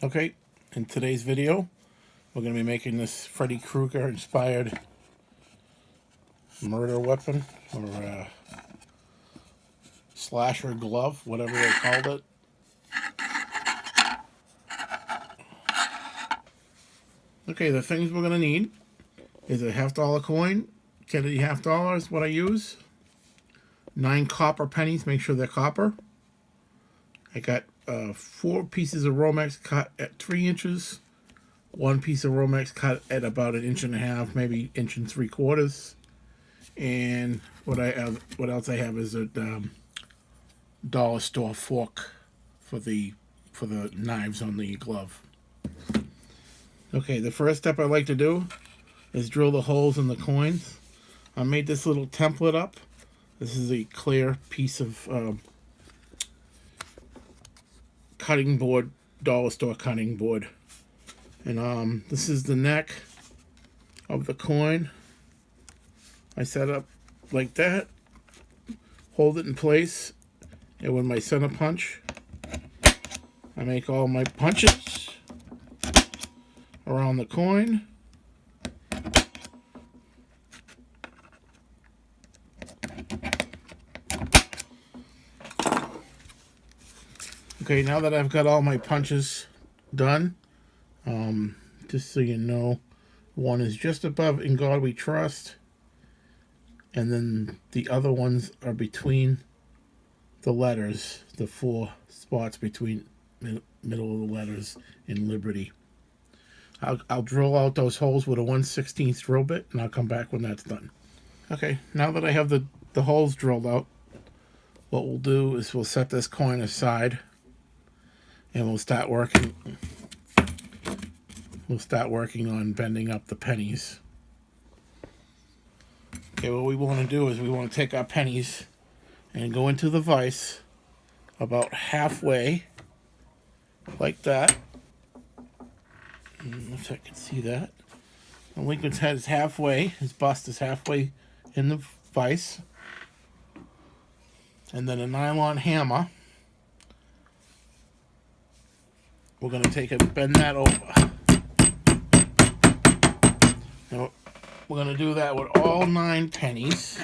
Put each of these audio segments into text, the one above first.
Okay, in today's video, we're going to be making this Freddy Krueger inspired murder weapon, or slasher glove, whatever they called it. Okay, the things we're going to need is a $50 coin, Kennedy $50 is what I use, 9 copper pennies, make sure they're copper. I got 4 pieces of Romex cut at 3 inches, 1 piece of Romex cut at about 1.5 inches, maybe 1 3/4. And what else I have is a dollar store fork for the knives on the glove. Okay, the first step I like to do is drill the holes in the coins. I made this little template up. This is a clear piece of cutting board, dollar store cutting board, and this is the neck of the coin. I set up like that, hold it in place, and with my center punch, I make all my punches around the coin. Okay, now that I've got all my punches done, just so you know, one is just above "In God We Trust," and then the other ones are between the letters, the 4 spots between middle of the letters in Liberty. I'll drill out those holes with a 1/16 drill bit, and I'll come back when that's done. Okay, now that I have the holes drilled out, what we'll do is we'll set this coin aside, and we'll start working on bending up the pennies. Okay, what we want to do is we want to take our pennies and go into the vise about halfway, like that. If I can see that. And Lincoln's head is halfway, his bust is halfway in the vise. And then a nylon hammer. We're going to take it, bend that over. Now, we're going to do that with all 9 pennies.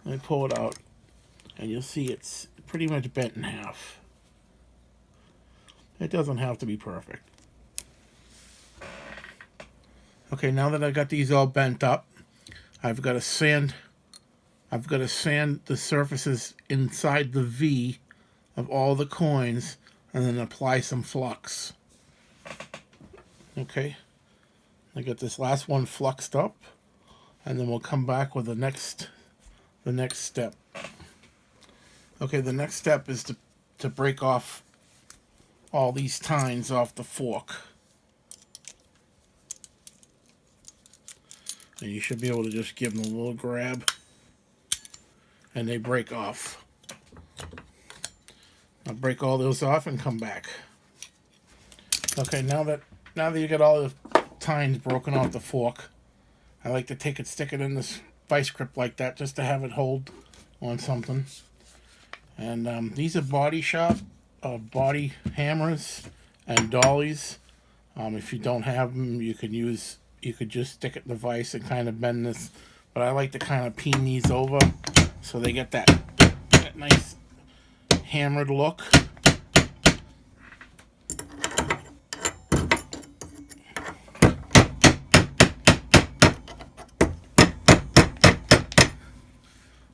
Let me pull it out, and you'll see it's pretty much bent in half. It doesn't have to be perfect. Okay, now that I got these all bent up, I've got to sand the surfaces inside the V of all the coins, and then apply some flux. Okay, I got this last one fluxed up, and then we'll come back with the next step. Okay, the next step is to break off all these tines off the fork. And you should be able to just give them a little grab, and they break off. I'll break all those off and come back. Okay, now that you get all the tines broken off the fork, I like to take it, stick it in this vice grip like that, just to have it hold on something. And these are body hammers and dollies. If you don't have them, you could just stick it in the vise and kind of bend this. But I like to kind of peen these over so they get that nice hammered look.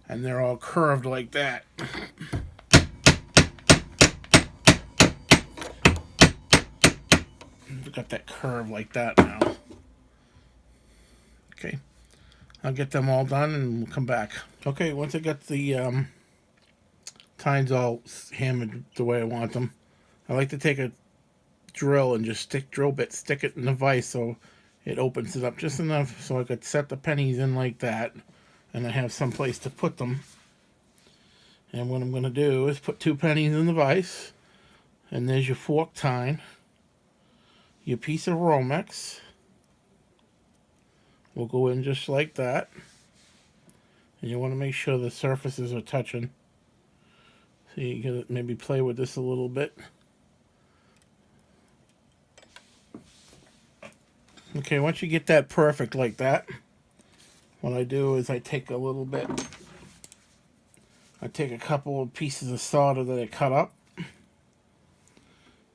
And they're all curved like that. We've got that curve like that now. Okay, I'll get them all done and we'll come back. Okay, once I got the tines all hammered the way I want them, I like to take a drill and just stick it in the vise so it opens it up just enough so I could set the pennies in like that, and I have some place to put them. And what I'm going to do is put 2 pennies in the vise, and there's your fork tine, your piece of Romex will go in just like that, and you want to make sure the surfaces are touching. So you can maybe play with this a little bit. Okay, once you get that perfect like that, what I do is I take a couple of pieces of solder that I cut up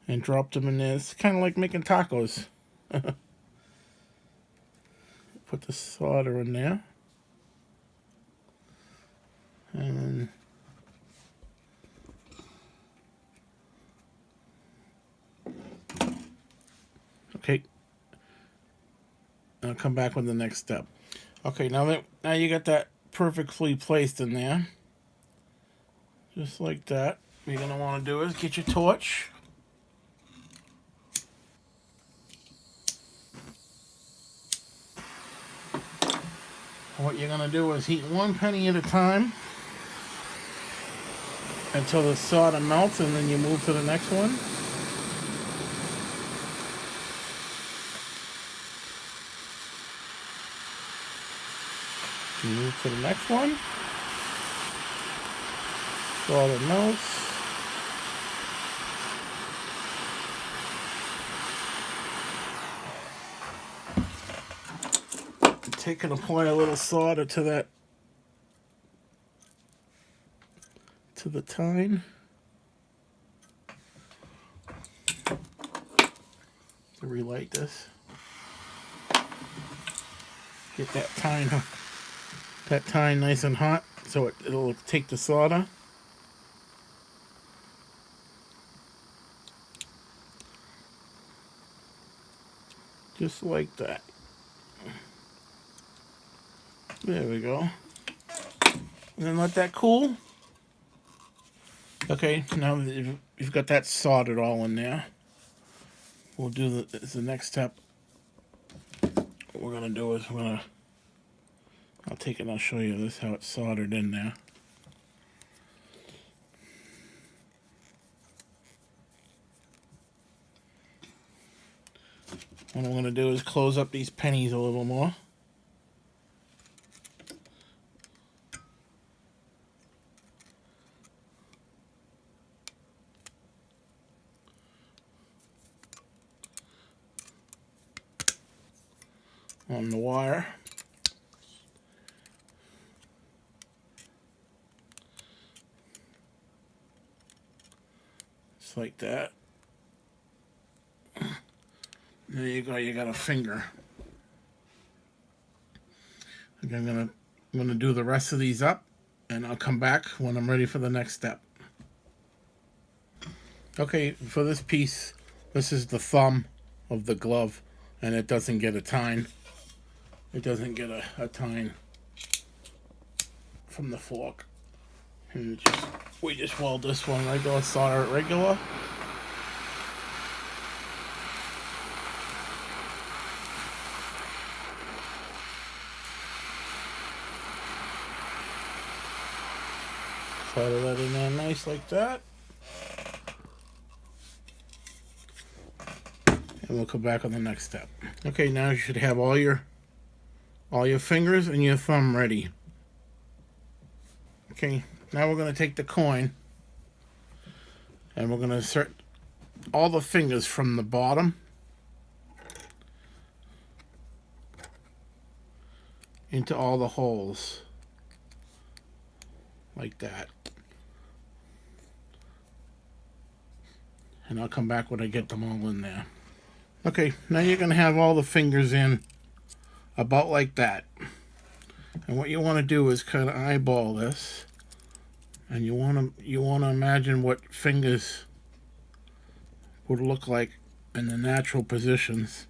and drop them in there. It's kind of like making tacos. Put the solder in there. And then, okay, I'll come back with the next step. Okay, now you got that perfectly placed in there, just like that. What you're gonna want to do is get your torch. What you're gonna do is heat one penny at a time until the solder melts, and then you move to the next one. You move to the next one. Solder melts. Take and apply a little solder to the tine. To relight this. Get that tine nice and hot so it'll take the solder. Just like that. There we go. And then let that cool. Okay, now that you've got that soldered all in there, we'll do the next step. What we're gonna do is I'll take it and I'll show you this, how it's soldered in there. What I'm gonna do is close up these pennies a little more. On the wire. Just like that. There you go, you got a finger. Okay, I'm gonna do the rest of these up, and I'll come back when I'm ready for the next step. Okay, for this piece, this is the thumb of the glove, and it doesn't get a tine. It doesn't get a tine from the fork. And we just weld this one regular, solder it regular. Solder that in there nice like that. And we'll come back on the next step. Okay, now you should have all your fingers and your thumb ready. Okay, now we're going to take the coin and we're going to insert all the fingers from the bottom into all the holes like that. And I'll come back when I get them all in there. Okay, now you're going to have all the fingers in about like that. And what you want to do is kind of eyeball this, and you want to imagine what fingers would look like in the natural positions.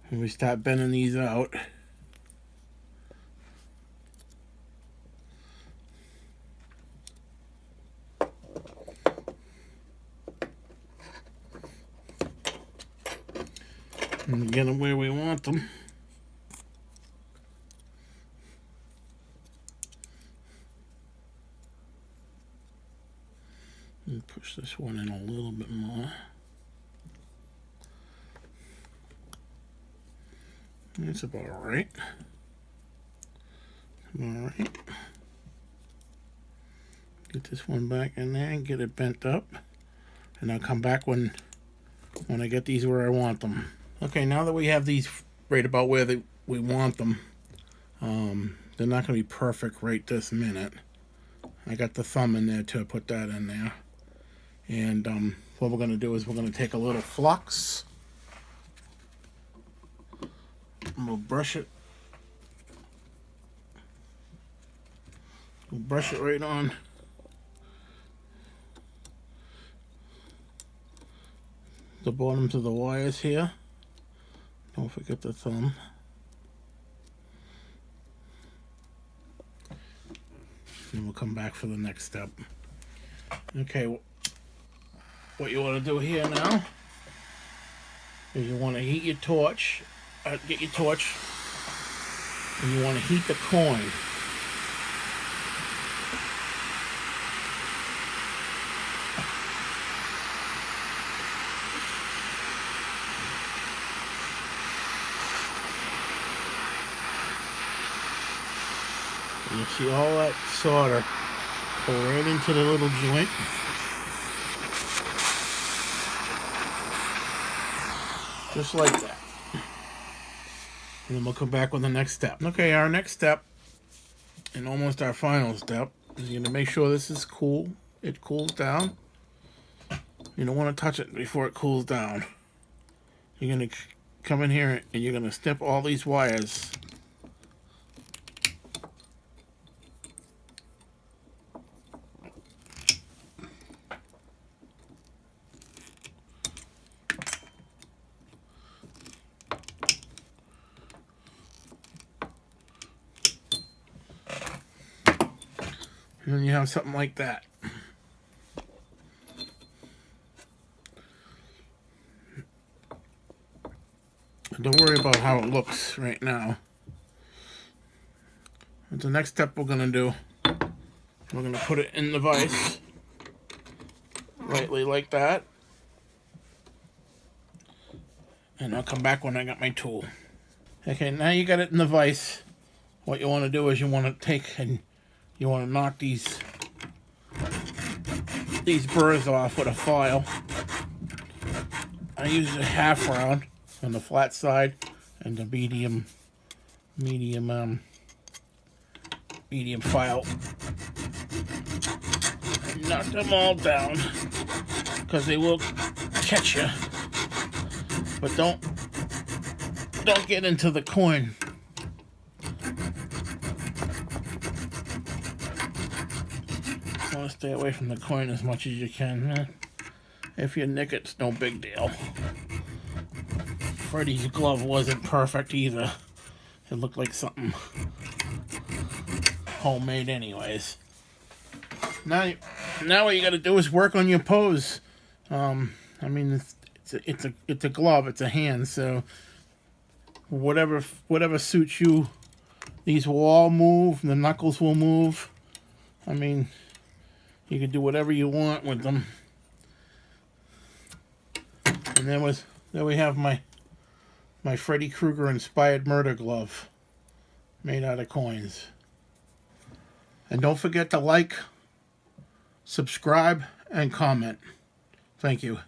And we start bending these out. And get them where we want them. And push this one in a little bit more. That's about right. All right. Get this one back in there and get it bent up. and I'll come back when I get these where I want them. Okay, now that we have these right about where we want them, they're not going to be perfect right this minute. I got the thumb in there to put that in there. And what we're going to do is we're going to take a little flux, and we'll brush it. We'll brush it right on. The bottoms of the wires here. Don't forget the thumb. And we'll come back for the next step. Okay, what you want to do here now is you want to heat your torch. Get your torch, and you want to heat the coin. And you see all that solder go right into the little joint. Just like that. And then we'll come back with the next step. Okay, our next step, and almost our final step, is you're going to make sure this is cool. It cools down. You don't want to touch it before it cools down. You're going to come in here and you're going to snip all these wires. And then you have something like that. Don't worry about how it looks right now. But the next step we're going to do, we're going to put it in the vise. Lightly like that. And I'll come back when I got my tool. Okay, now you got it in the vise. What you want to do is you want to take and you want to knock these burrs off with a file. I use a half round on the flat side and the medium file. Knock them all down because they will catch you. But don't get into the coin. Want to stay away from the coin as much as you can. If you nick it, it's no big deal. Freddy's glove wasn't perfect either. It looked like something homemade anyways. Now what you got to do is work on your pose. I mean, it's a glove, it's a hand, so whatever suits you. These will all move, the knuckles will move. I mean, you can do whatever you want with them. And there we have my Freddy Krueger inspired murder glove made out of coins. And don't forget to like, subscribe, and comment. Thank you.